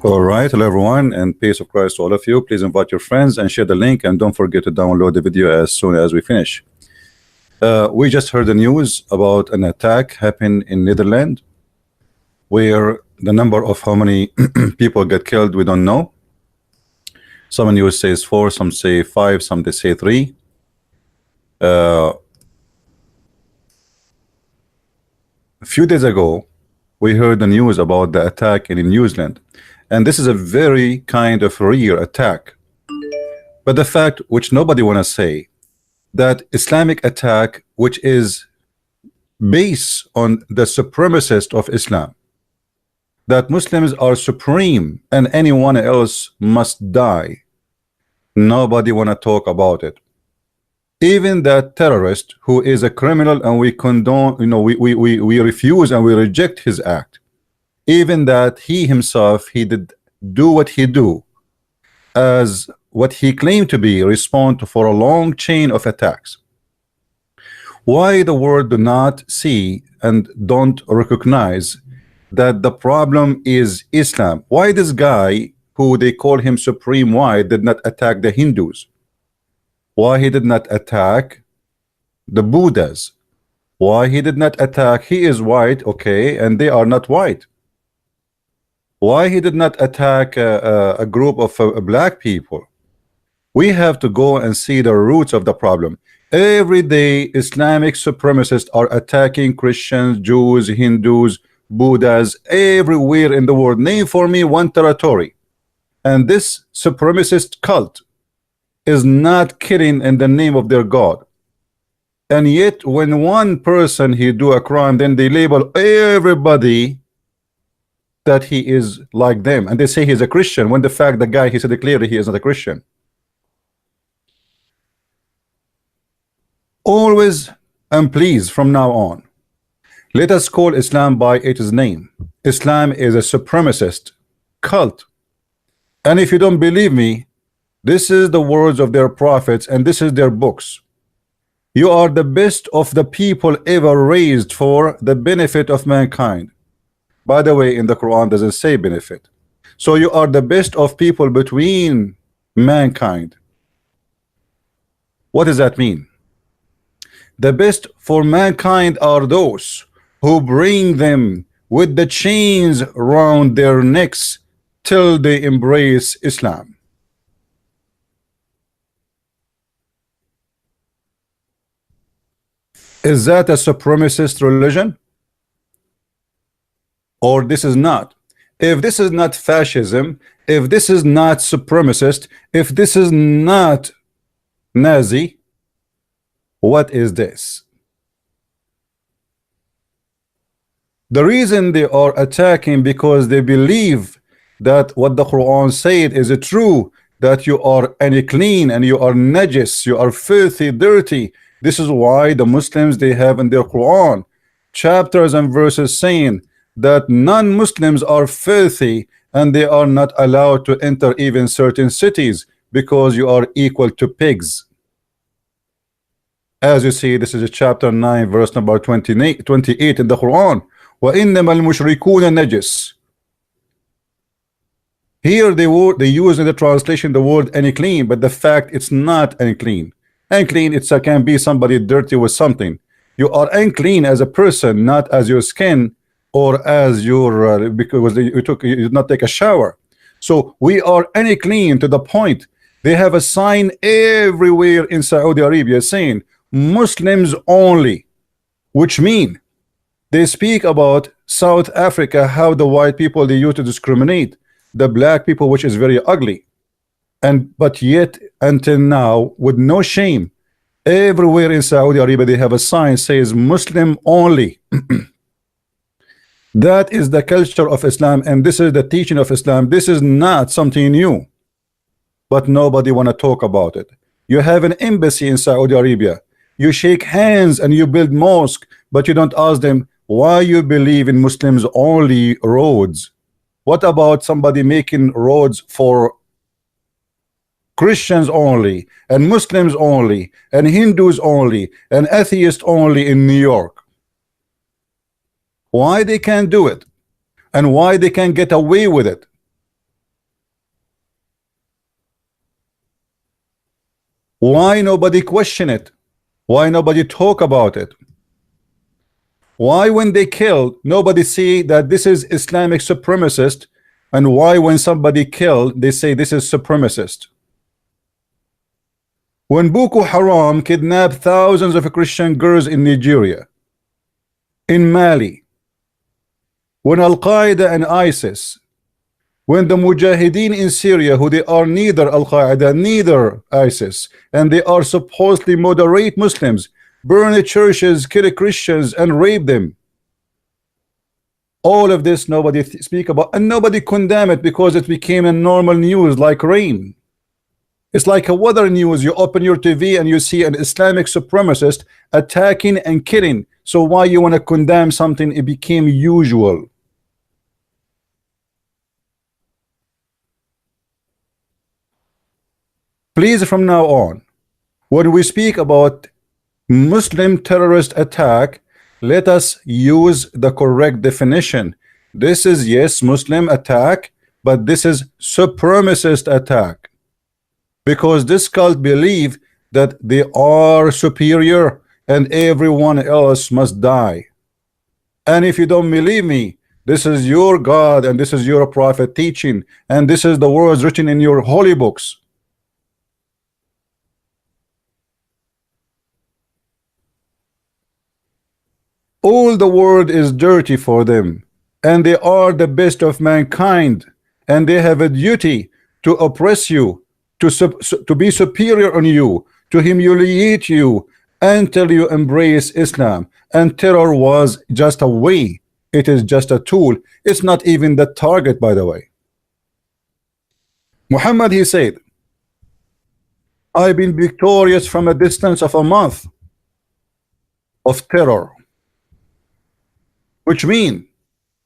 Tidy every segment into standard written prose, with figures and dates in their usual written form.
All right, hello everyone, and peace of Christ to all of you. Please invite your friends and share the link, and don't forget to download the video as soon as we finish. We just heard the news about an attack happened in Netherlands, where the number of how many people get killed we don't know. Some news says 4, some say 5, some they say 3. A few days ago, we heard the news about the attack in New Zealand. And this is a very kind of rare attack. But the fact which nobody want to say, that Islamic attack which is based on the supremacist of Islam, that Muslims are supreme and anyone else must die. Nobody want to talk about it. Even that terrorist who is a criminal and we condone, we refuse and we reject his act. Even that he himself, he did do what he do as what he claimed to be respond for a long chain of attacks. Why the world do not see and don't recognize that the problem is Islam? Why this guy who they call him supreme white did not attack the Hindus? Why he did not attack the Buddhas? Why he did not attack, he is white, okay, and they are not white? Why he did not attack a group of black people? We have to go and see the roots of the problem. Every day Islamic supremacists are attacking Christians, Jews, Hindus, Buddhas, everywhere in the world. Name for me one territory. And this supremacist cult is not killing in the name of their God. And yet when one person he do a crime, then they label everybody that he is like them, and they say he's a Christian, when the fact the guy, he said clearly he is not a Christian. Always and please, from now on, let us call Islam by its name. Islam is a supremacist cult. And if you don't believe me, this is the words of their prophets and this is their books. You are the best of the people ever raised for the benefit of mankind. By the way, in the Quran doesn't say benefit. So you are the best of people between mankind. What does that mean? The best for mankind are those who bring them with the chains around their necks till they embrace Islam. Is that a supremacist religion? Or this is not? If this is not fascism, if this is not supremacist, if this is not Nazi, what is this? The reason they are attacking because they believe that what the Quran said is true, that you are unclean and you are najis, you are filthy, dirty. This is why the Muslims, they have in their Quran chapters and verses saying that non-Muslims are filthy and they are not allowed to enter even certain cities because you are equal to pigs. As you see, this is chapter 9 verse number 28 in the Quran. وَإِنَّمَا الْمُشْرِكُونَ نَجِسٌ. Here they use in the translation the word unclean, but the fact it's not unclean. Unclean, it can be somebody dirty with something. You are unclean as a person, not as your skin or as your because you did not take a shower. So we are unclean to the point they have a sign everywhere in Saudi Arabia saying Muslims only, which mean they speak about South Africa, how the white people they used to discriminate the black people, which is very ugly. But yet until now, with no shame, everywhere in Saudi Arabia they have a sign says Muslim only. That is the culture of Islam, and this is the teaching of Islam. This is not something new, but nobody want to talk about it. You have an embassy in Saudi Arabia, you shake hands and you build mosque, but you don't ask them why you believe in Muslims only roads. What about somebody making roads for Christians only and Muslims only and Hindus only and atheists only in New York? Why they can't do it and why they can get away with it? Why nobody question it? Why nobody talk about it? Why when they kill, nobody see that this is Islamic supremacist? And why when somebody killed, they say this is supremacist? When Boko Haram kidnapped thousands of Christian girls in Nigeria, in Mali, when Al-Qaeda and ISIS, when the Mujahideen in Syria, who they are neither Al-Qaeda, neither ISIS, and they are supposedly moderate Muslims, burn the churches, kill Christians, and rape them. All of this nobody speak about, and nobody condemn it because it became a normal news like rain. It's like a weather news. You open your TV and you see an Islamic supremacist attacking and killing. So why you want to condemn something? It became usual. Please, from now on, when we speak about Muslim terrorist attack, let us use the correct definition. This is, yes, Muslim attack, but this is supremacist attack, because this cult believe that they are superior and everyone else must die. And if you don't believe me, this is your God and this is your prophet teaching, and this is the words written in your holy books. All the world is dirty for them, and they are the best of mankind, and they have a duty to oppress you, to be superior on you, to humiliate you until you embrace Islam. And terror was just a way. It is just a tool. It's not even the target, by the way. Muhammad, he said, I've been victorious from a distance of a month of terror, which means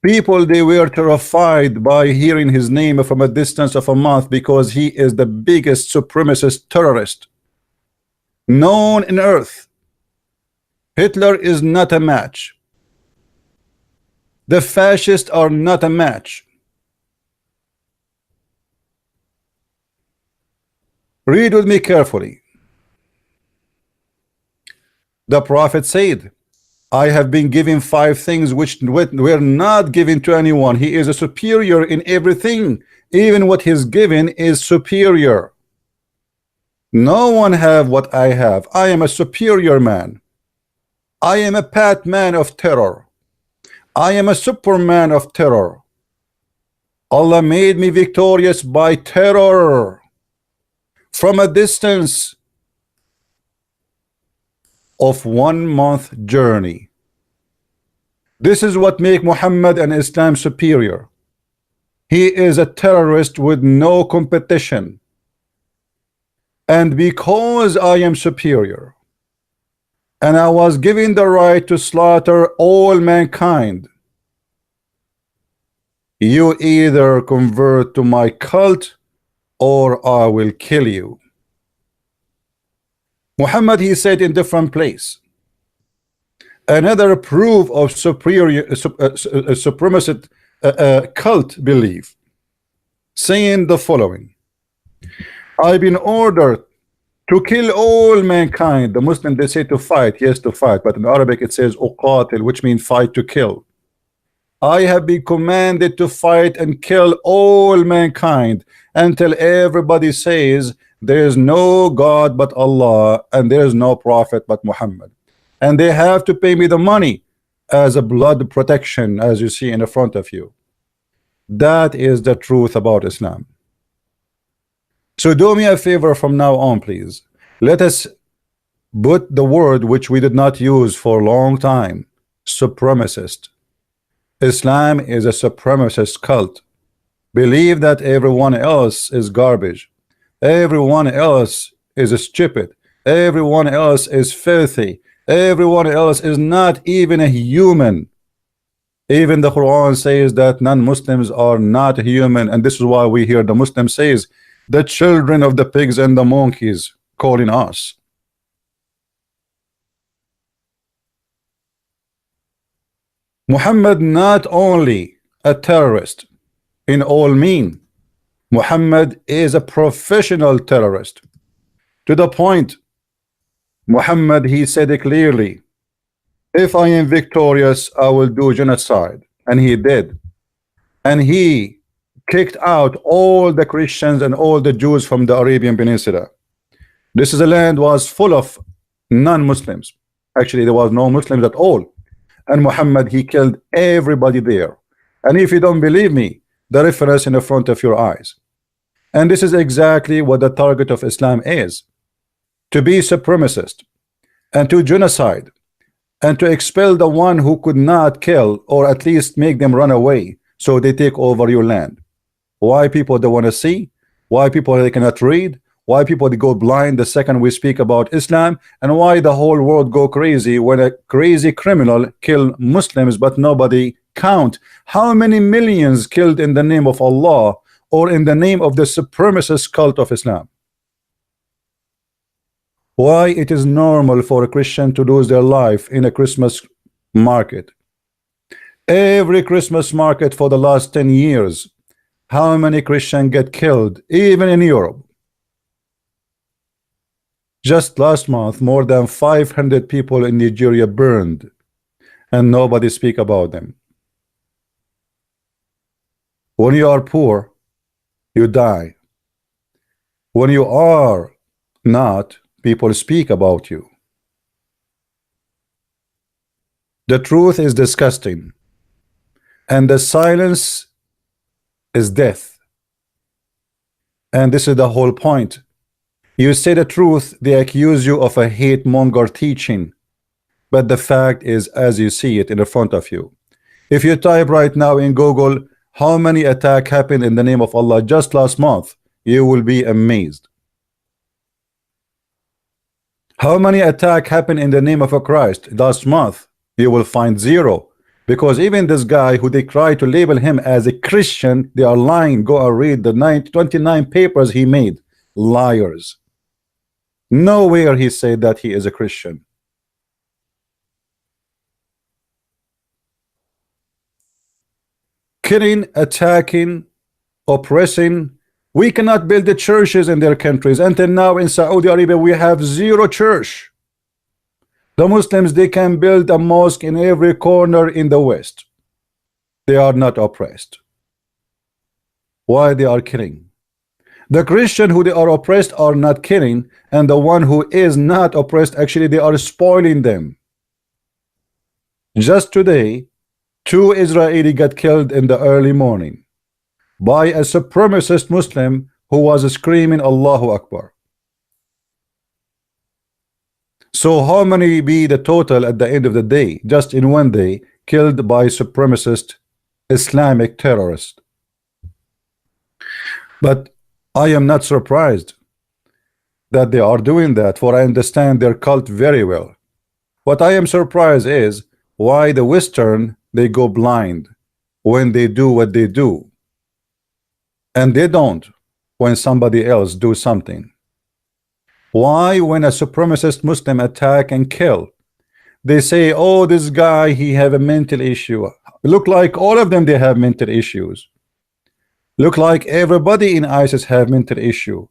people, they were terrified by hearing his name from a distance of a month, because he is the biggest supremacist terrorist known in earth. Hitler is not a match. The fascists are not a match. Read with me carefully. The prophet said, I have been given 5 things which were not given to anyone. He is a superior in everything. Even what he's given is superior. No one have what I have. I am a superior man. I am a Batman of terror. I am a Superman of terror. Allah made me victorious by terror from a distance of 1 month journey. This is what make Muhammad and Islam superior. He is a terrorist with no competition. And because I am superior, and I was given the right to slaughter all mankind, you either convert to my cult or I will kill you. Muhammad, he said in different place. Another proof of supremacist cult belief, saying the following: I've been ordered to kill all mankind. The Muslim, they say to fight, yes, to fight, but in Arabic it says uqatil, which means fight, to kill. I have been commanded to fight and kill all mankind until everybody says there is no God but Allah and there is no prophet but Muhammad, and they have to pay me the money as a blood protection, as you see in the front of you. That is the truth about Islam. So do me a favor from now on, please. Let us put the word which we did not use for a long time: supremacist. Islam is a supremacist cult. Believe that everyone else is garbage. Everyone else is stupid. Everyone else is filthy. Everyone else is not even a human. Even the Quran says that non-Muslims are not human, and this is why we hear the Muslim says, the children of the pigs and the monkeys, calling us. Muhammad not only a terrorist in all mean, Muhammad is a professional terrorist. To the point, Muhammad, he said it clearly, if I am victorious, I will do genocide. And he did. And he kicked out all the Christians and all the Jews from the Arabian Peninsula. This is a land was full of non-Muslims. Actually, there was no Muslims at all. And Muhammad, he killed everybody there. And if you don't believe me, the reference in the front of your eyes. And this is exactly what the target of Islam is: to be supremacist and to genocide and to expel the one who could not kill, or at least make them run away so they take over your land. Why people don't want to see? Why people they cannot read? Why people they go blind the second we speak about Islam? And why the whole world go crazy when a crazy criminal kill Muslims but nobody count how many millions killed in the name of Allah or in the name of the supremacist cult of Islam? Why it is normal for a Christian to lose their life in a Christmas market? Every Christmas market for the last 10 years, how many Christians get killed, even in Europe? Just last month, more than 500 people in Nigeria burned, and nobody speak about them. When you are poor, you die. When you are not, people speak about you. The truth is disgusting, and the silence is death. And this is the whole point. You say the truth, they accuse you of a hate monger teaching, but the fact is as you see it in the front of you. If you type right now in Google how many attacks happened in the name of Allah just last month, you will be amazed. How many attacks happened in the name of a Christ last month? You will find zero, because even this guy who they try to label him as a Christian, they are lying. Go and read the 29 papers he made. Liars. Nowhere he said that he is a Christian. Killing, attacking, oppressing. We cannot build the churches in their countries. Until now in Saudi Arabia we have zero church. The Muslims, they can build a mosque in every corner in the West. They are not oppressed. Why they are killing? The Christian who they are oppressed are not killing, and the one who is not oppressed, actually they are spoiling them. Just today 2 Israeli got killed in the early morning by a supremacist Muslim who was screaming Allahu Akbar. So how many be the total at the end of the day, just in one day, killed by supremacist Islamic terrorists? But I am not surprised that they are doing that, for I understand their cult very well. What I am surprised is why the Western, they go blind when they do what they do, and they don't when somebody else do something. Why when a supremacist Muslim attack and kill, they say, oh, this guy, he have a mental issue. Look like all of them, they have mental issues. Look like everybody in ISIS have mental issue.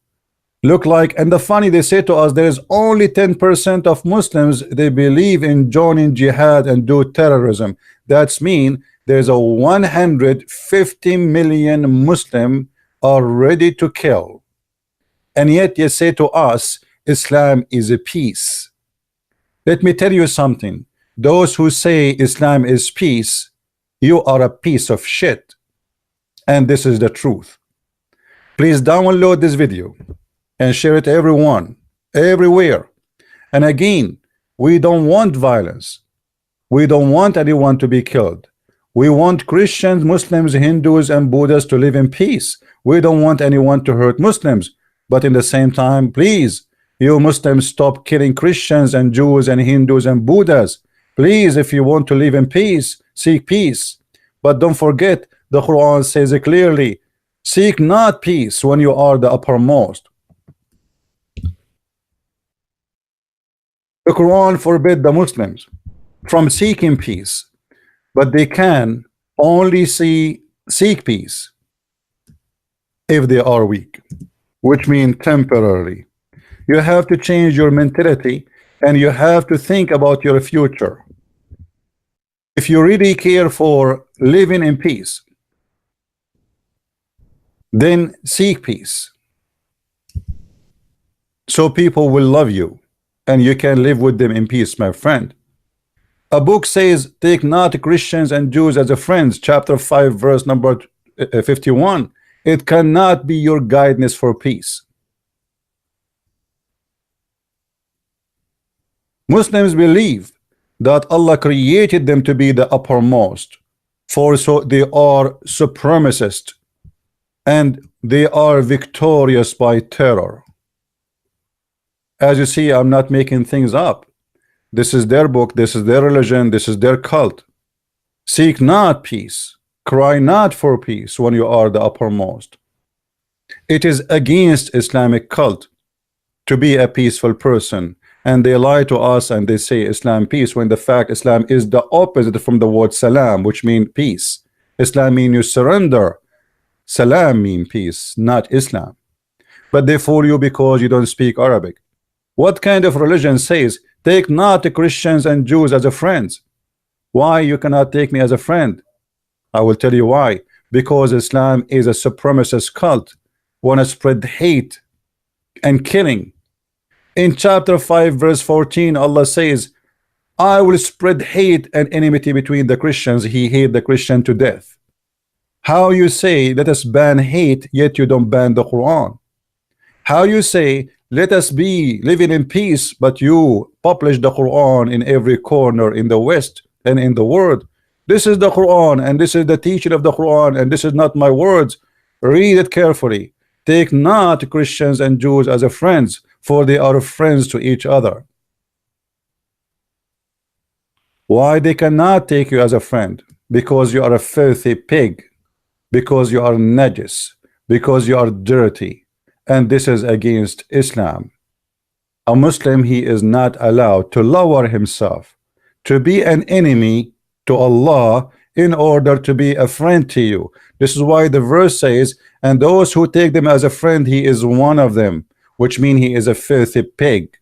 Look like, and the funny, they say to us there is only 10% of Muslims they believe in joining jihad and do terrorism. That's mean there's a 150 million Muslim are ready to kill, and yet you say to us Islam is a peace. Let me tell you something. Those who say Islam is peace, you are a piece of shit, and this is the truth. Please download this video and share it to everyone, everywhere. And again, we don't want violence. We don't want anyone to be killed. We want Christians, Muslims, Hindus, and Buddhists to live in peace. We don't want anyone to hurt Muslims. But in the same time, please, you Muslims, stop killing Christians and Jews and Hindus and Buddhas. Please, if you want to live in peace, seek peace. But don't forget, the Quran says it clearly, seek not peace when you are the uppermost. The Quran forbid the Muslims from seeking peace, but they can only seek peace if they are weak, which means temporarily. You have to change your mentality, and you have to think about your future. If you really care for living in peace, then seek peace, so people will love you and you can live with them in peace, my friend. A book says, take not Christians and Jews as a friends, chapter 5 verse number 51. It cannot be your guidance for peace. Muslims believe that Allah created them to be the uppermost, for so they are supremacist and they are victorious by terror. As you see, I'm not making things up. This is their book, this is their religion, this is their cult. Seek not peace, cry not for peace when you are the uppermost. It is against Islamic cult to be a peaceful person, and they lie to us and they say Islam peace, when the fact Islam is the opposite from the word salam, which means peace. Islam means you surrender. Salam means peace, not Islam. But they fool you because you don't speak Arabic. What kind of religion says take not the Christians and Jews as a friends? Why you cannot take me as a friend? I will tell you why. Because Islam is a supremacist cult, want to spread hate and killing. In chapter 5 verse 14, Allah says, I will spread hate and enmity between the Christians. He hate the Christian to death. How you say let us ban hate, yet you don't ban the Quran? How you say let us be living in peace, but you publish the Quran in every corner in the West and in the world? This is the Quran, and this is the teaching of the Quran, and this is not my words. Read it carefully. Take not Christians and Jews as a friends, for they are friends to each other. Why they cannot take you as a friend? Because you are a filthy pig, because you are najis, because you are dirty, and this is against Islam. A Muslim, he is not allowed to lower himself, to be an enemy to Allah in order to be a friend to you. This is why the verse says, and those who take them as a friend, he is one of them, which means he is a filthy pig.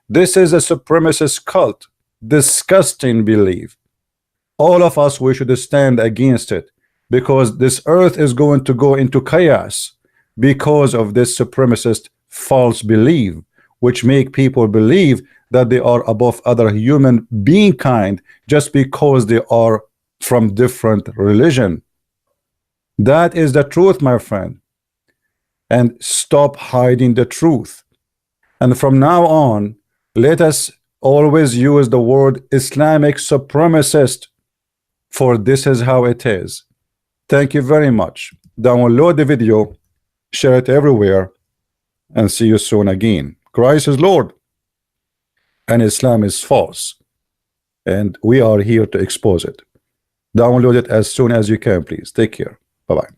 This is a supremacist cult, disgusting belief. All of us, we should stand against it, because this earth is going to go into chaos because of this supremacist false belief, which make people believe that they are above other human being kind just because they are from different religion. That is the truth, my friend. And stop hiding the truth. And from now on, let us always use the word Islamic supremacist, for this is how it is. Thank you very much. Download the video, share it everywhere, and see you soon again. Christ is Lord, and Islam is false, and we are here to expose it. Download it as soon as you can, please. Take care. Bye-bye.